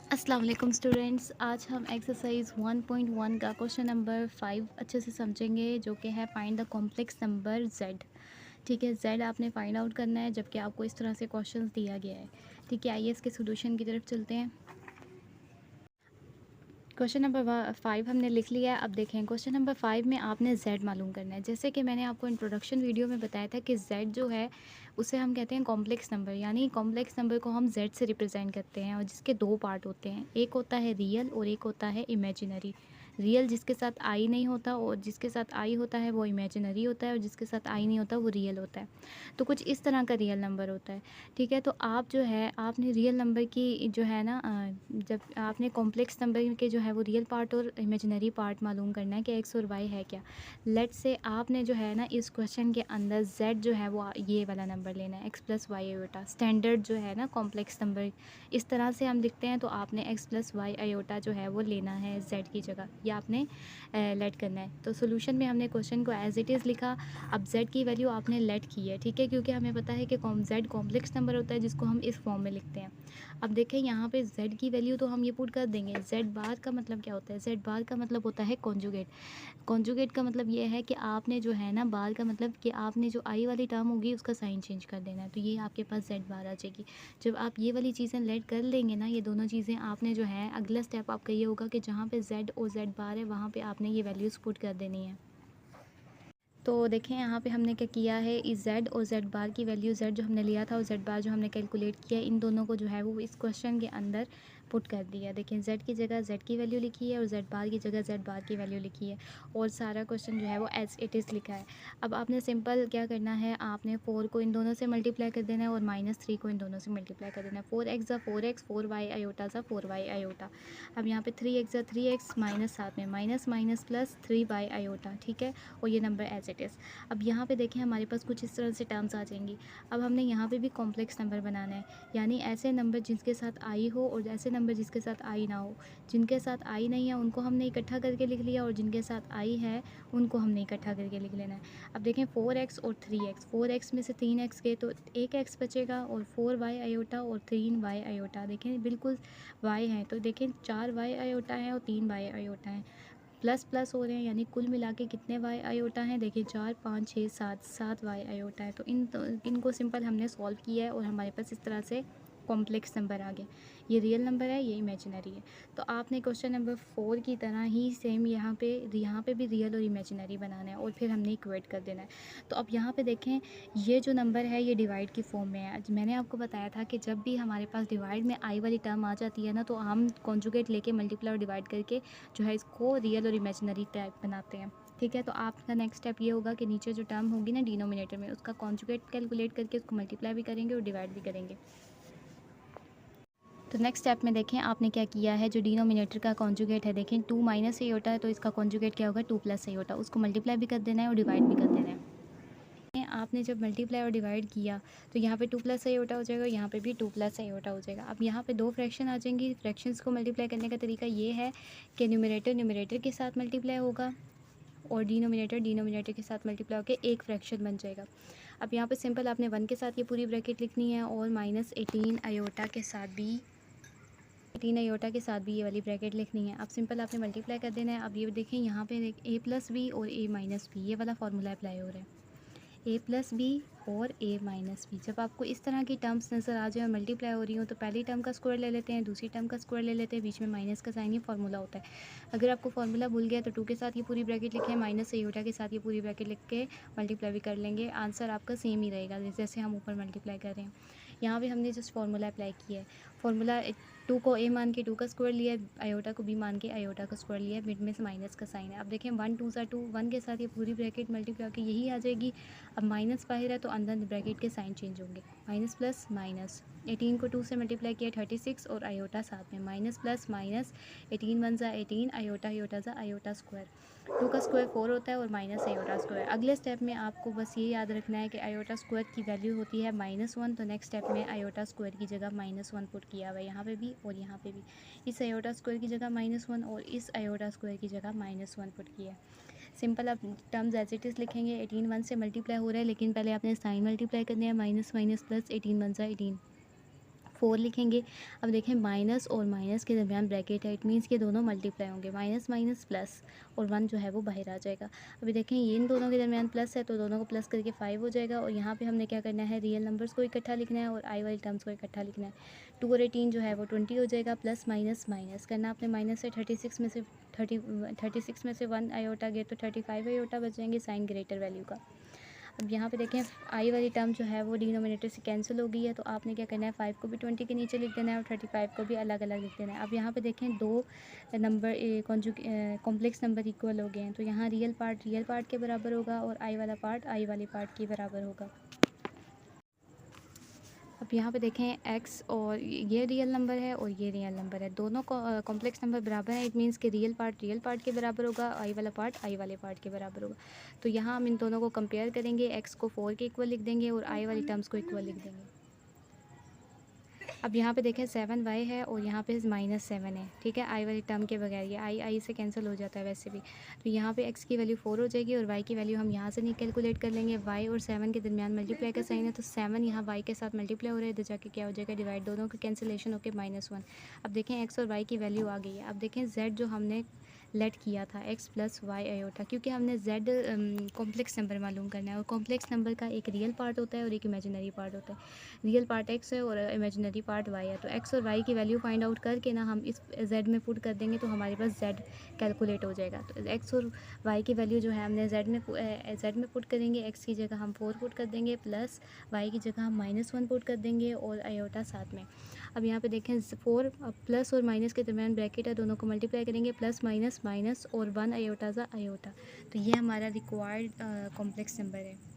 अस्सलाम वालेकुम स्टूडेंट्स। आज हम एक्सरसाइज 1.1 का क्वेश्चन नंबर 5 अच्छे से समझेंगे, जो कि है find the complex number z। ठीक है, z आपने फाइंड आउट करना है, जबकि आपको इस तरह से क्वेश्चंस दिया गया है। ठीक है, आइए इसके सोल्यूशन की तरफ चलते हैं। क्वेश्चन नंबर 5 हमने लिख लिया है। अब देखें, क्वेश्चन नंबर 5 में आपने z मालूम करना है। जैसे कि मैंने आपको इंट्रोडक्शन वीडियो में बताया था कि z जो है उसे हम कहते हैं कॉम्प्लेक्स नंबर, यानी कॉम्प्लेक्स नंबर को हम z से रिप्रेजेंट करते हैं, और जिसके दो पार्ट होते हैं, एक होता है रियल और एक होता है इमेजिनरी। रियल जिसके साथ आई नहीं होता, और जिसके साथ आई होता है वो इमेजिनरी होता है, और जिसके साथ आई नहीं होता वो रियल होता है। तो कुछ इस तरह का रियल नंबर होता है। ठीक है, तो आप जो है आपने रियल नंबर की जो है ना जब आपने कॉम्प्लेक्स नंबर के जो है वो रियल पार्ट और इमेजिनरी पार्ट मालूम करना है कि एक्स और वाई है क्या। लेट से आपने जो है ना इस क्वेश्चन के अंदर जेड जो है वो ये वाला नंबर लेना है, x plus y iota. Standard जो है ना कॉम्प्लेक्स नंबर इस तरह से हम लिखते हैं, तो आपने एक्स प्लस वाई आयोटा जो है वो लेना है जेड की जगह, या आपने लेट करना है। तो सोल्यूशन में हमने क्वेश्चन को एज इट इज़ लिखा। अब z की वैल्यू आपने लेट की है, ठीक है, क्योंकि हमें पता है कि z कॉम्प्लेक्स नंबर होता है जिसको हम इस फॉर्म में लिखते हैं। अब देखें यहाँ पे z की वैल्यू तो हम ये पुट कर देंगे। z बार का मतलब क्या होता है? z बार का मतलब होता है कॉन्जुगेट। कॉन्जुगेट का मतलब ये है कि आपने जो है ना बार का मतलब कि आपने जो आई वाली टर्म होगी उसका साइन चेंज कर देना है, तो ये आपके पास z बार आ जाएगी। जब आप ये वाली चीज़ें लेट कर लेंगे ना, ये दोनों चीज़ें, आपने जो है अगला स्टेप आपका ये होगा कि जहाँ पे z और z बार है वहाँ पे आपने ये वैल्यूज़ पुट कर देनी है। तो देखें यहाँ पे हमने क्या किया है, इस z और z बार की वैल्यू, z जो हमने लिया था और z बार जो हमने कैलकुलेट किया, इन दोनों को जो है वो इस क्वेश्चन के अंदर पुट कर दिया। देखें z की जगह z की वैल्यू लिखी है और z बार की जगह z बार की वैल्यू लिखी है, और सारा क्वेश्चन जो है वो एज इट इज़ लिखा है। अब आपने सिंपल क्या करना है, आपने 4 को इन दोनों से मल्टीप्लाई कर देना है और -3 को इन दोनों से मल्टीप्लाई कर देना है। 4x ज़ा 4x, 4y आयोटा ज़ा 4y आयोटा। अब यहाँ पे 3x ज़ा 3x, माइनस साथ में minus minus plus 3y iota. ठीक है, और ये नंबर एज इट इज़। अब यहाँ पे देखें हमारे पास कुछ इस तरह से टर्म्स आ जाएंगी। अब हमने यहाँ पे भी कॉम्प्लेक्स नंबर बनाना है, यानी ऐसे नंबर जिसके साथ आई हो और ऐसे नंबर जिसके साथ आई ना हो। जिनके साथ आई नहीं है उनको हमने इकट्ठा करके लिख लिया, और जिनके साथ आई है उनको हमने इकट्ठा करके लिख लेना है। अब देखें 4x और 3x, 4x में से 3x गए तो एक x बचेगा, और 4y आयोटा और 3y आयोटा। देखें बिल्कुल y है, तो देखें 4y आयोटा है और 3y आयोटा है, प्लस प्लस हो रहे हैं, यानी कुल मिला के कितने वाई आयोटा हैं? देखिए 4 5 6 7 7 वाई आयोटा है। तो इनको सिंपल हमने सॉल्व किया है और हमारे पास इस तरह से कॉम्प्लेक्स नंबर आ गया। ये रियल नंबर है, ये इमेजिनरी है। तो आपने क्वेश्चन नंबर 4 की तरह ही सेम यहाँ पे भी रियल और इमेजिनरी बनाना है, और फिर हमने इक्वेट कर देना है। तो अब यहाँ पे देखें, ये जो नंबर है ये डिवाइड की फॉर्म में है। आज मैंने आपको बताया था कि जब भी हमारे पास डिवाइड में आई वाली टर्म आ जाती है ना, तो हम कॉन्जुगेट लेके मल्टीप्लाई और डिवाइड करके जो है इसको रियल और इमेजिनरी टाइप बनाते हैं। ठीक है, तो आपका नेक्स्ट स्टेप ये होगा कि नीचे जो टर्म होगी ना डिनोमिनेटर में, उसका कॉन्जुगेट कैलकुलेट करके उसको मल्टीप्लाई भी करेंगे और डिवाइड भी करेंगे। तो नेक्स्ट स्टेप में देखें आपने क्या किया है, जो डिनोमिनेटर का कॉन्जुगेट है, देखें 2 माइनस ए होता है, तो इसका कॉन्जुगेट क्या होगा, 2 प्लस ए होता है। उसको मल्टीप्लाई भी कर देना है और डिवाइड भी कर देना है। आपने जब मल्टीप्लाई और डिवाइड किया तो यहाँ पे 2 प्लस आयोटा हो जाएगा, यहाँ पे भी 2 प्लस आयोटा हो जाएगा। अब यहाँ पे दो फ्रैक्शन आ जाएंगी। फ्रैक्शंस को मल्टीप्लाई करने का तरीका ये है कि न्यूमरेटर न्यूमरेटर के साथ मल्टीप्लाई होगा, और डिनोमिनेटर के साथ मल्टीप्लाई होकर एक फ्रैक्शन बन जाएगा। अब यहाँ पे सिंपल आपने 1 के साथ ये पूरी ब्रैकेट लिखनी है, और -18 आयोटा के साथ भी 18 आयोटा के साथ भी ये वाली ब्रैकेट लिखनी है। अब सिंपल आपने मल्टीप्लाई कर देना है। अब ये देखें यहाँ पे ए प्लस बी और ए माइनस बी, ये वाला फार्मूला अप्लाई हो रहा है, ए प्लस बी और ए माइनस बी। जब आपको इस तरह की टर्म्स नज़र आ जाए और मल्टीप्लाई हो रही हो, तो पहली टर्म का स्क्वायर ले लेते हैं, दूसरी टर्म का स्क्वायर ले लेते हैं, बीच में माइनस का साइन, ये फार्मूला होता है। अगर आपको फार्मूला भूल गया तो 2 के साथ ये पूरी ब्रैकेट लिखें, माइनस आयोटा के साथ ये पूरी ब्रैकेट लिख के मल्टीप्लाई भी कर लेंगे, आंसर आपका सेम ही रहेगा जैसे हम ऊपर मल्टीप्लाई कर रहे हैं। यहाँ पे हमने जस्ट फार्मूला अप्लाई किया है। फार्मूला 2 को ए मान के 2 का स्क्वायर लिया है, आयोटा को बी मान के आयोटा का स्क्वायर लिया है, मिड में से माइनस का साइन है। अब देखें 1 2 सा 2, 1 के साथ ये पूरी ब्रैकेट मल्टीप्लाई होकर यही आ जाएगी। अब माइनस बाहर है तो अंदर ब्रैकेट के साइन चेंज होंगे, माइनस प्लस माइनस। 18 को 2 से मल्टीप्लाई किया 36, और आयोटा साथ में माइनस प्लस माइनस, 18 1 ज़ा 18, आयोटा आयोटा ज़ा आयोटा स्क्वायर। 2 का स्क्वायर 4 होता है, और माइनस आयोटा स्क्वायर। अगले स्टेप में आपको बस ये याद रखना है कि आयोटा स्क्वायर की वैल्यू होती है -1, तो नेक्स्ट स्टेप में आयोटा स्क्वायर की जगह -1 पुट किया हुआ है, यहाँ पे भी और यहाँ पे भी। इस आयोटा स्क्वायर की जगह -1 और इस आयोटा स्क्वायर की जगह -1 पुट किया है। सिंपल आप टर्म्स एज इट इज़ लिखेंगे। 18 1 से मल्टीप्लाई हो रहा है, लेकिन पहले आपने साइन मल्टीप्लाई करने हैं, माइनस माइनस प्लस, 18 1 ज़ा 18, 4 लिखेंगे। अब देखें माइनस और माइनस के दरमियान ब्रैकेट है, इट मीन्स कि दोनों मल्टीप्लाई होंगे, माइनस माइनस प्लस और 1 जो है वो बाहर आ जाएगा। अभी देखें ये इन दोनों के दरमियान प्लस है तो दोनों को प्लस करके 5 हो जाएगा। और यहाँ पे हमने क्या करना है, रियल नंबर्स को इकट्ठा लिखना है और आई वाली टर्म्स को इकट्ठा लिखना है। 2 और 18 जो है वो 20 हो जाएगा। प्लस माइनस माइनस करना आपने, माइनस से 36 में से 1 आयोटा गया तो 35 आयोटा बच जाएंगे साइन ग्रेटर वैल्यू का। अब यहाँ पे देखें आई वाली टर्म जो है वो डिनोमिनेटर से कैंसिल हो गई है, तो आपने क्या करना है 5 को भी 20 के नीचे लिख देना है और 35 को भी अलग अलग लिख देना है। अब यहाँ पे देखें दो नंबर कॉम्प्लेक्स नंबर इक्वल हो गए हैं, तो यहाँ रियल पार्ट के बराबर होगा और आई वाला पार्ट आई वाले पार्ट के बराबर होगा। अब यहाँ पे देखें x और ये रियल नंबर है और ये रियल नंबर है, दोनों कॉम्प्लेक्स नंबर बराबर है, इट मीन्स कि रियल पार्ट के बराबर होगा, आई वाला पार्ट आई वाले पार्ट के बराबर होगा। तो यहाँ हम इन दोनों को कंपेयर करेंगे, x को 4 के इक्वल लिख देंगे और आई वाली टर्म्स को इक्वल लिख देंगे। अब यहाँ पे देखें 7y है और यहाँ पे -7 है, ठीक है, आई वाली टर्म के बगैर, ये आई से कैंसिल हो जाता है वैसे भी। तो यहाँ पे x की वैल्यू 4 हो जाएगी और y की वैल्यू हम यहाँ से नहीं कैलकुलेट कर लेंगे, y और 7 के दरमियान मल्टीप्लाई का साइन है तो 7 यहाँ y के साथ मल्टीप्लाई हो रहा है, इधर जाके क्या हो जाएगा डिवाइड, दोनों का कैंसिलेशन होकर -1। अब देखें x और y की वैल्यू आ गई है। अब देखें z जो हमने लेट किया था x प्लस वाई आयोटा, क्योंकि हमने z कॉम्प्लेक्स नंबर मालूम करना है और कॉम्प्लेक्स नंबर का एक रियल पार्ट होता है और एक इमेजिनरी पार्ट होता है। रियल पार्ट x है और इमेजिनरी पार्ट y है, तो x और y की वैल्यू फाइंड आउट करके ना हम इस z में पुट कर देंगे तो हमारे पास z कैलकुलेट हो जाएगा। तो x और y की वैल्यू जो है हमने z में पुट करेंगे, x की जगह हम 4 पुट कर देंगे, प्लस y की जगह हम -1 पुट कर देंगे और आयोटा साथ में। अब यहाँ पे देखें 4 प्लस और माइनस के दरमियान ब्रैकेट है, दोनों को मल्टीप्लाई करेंगे, प्लस माइनस माइनस और 1 आयोटा ज़ा आयोटा। तो ये हमारा रिक्वायर्ड कॉम्प्लेक्स नंबर है।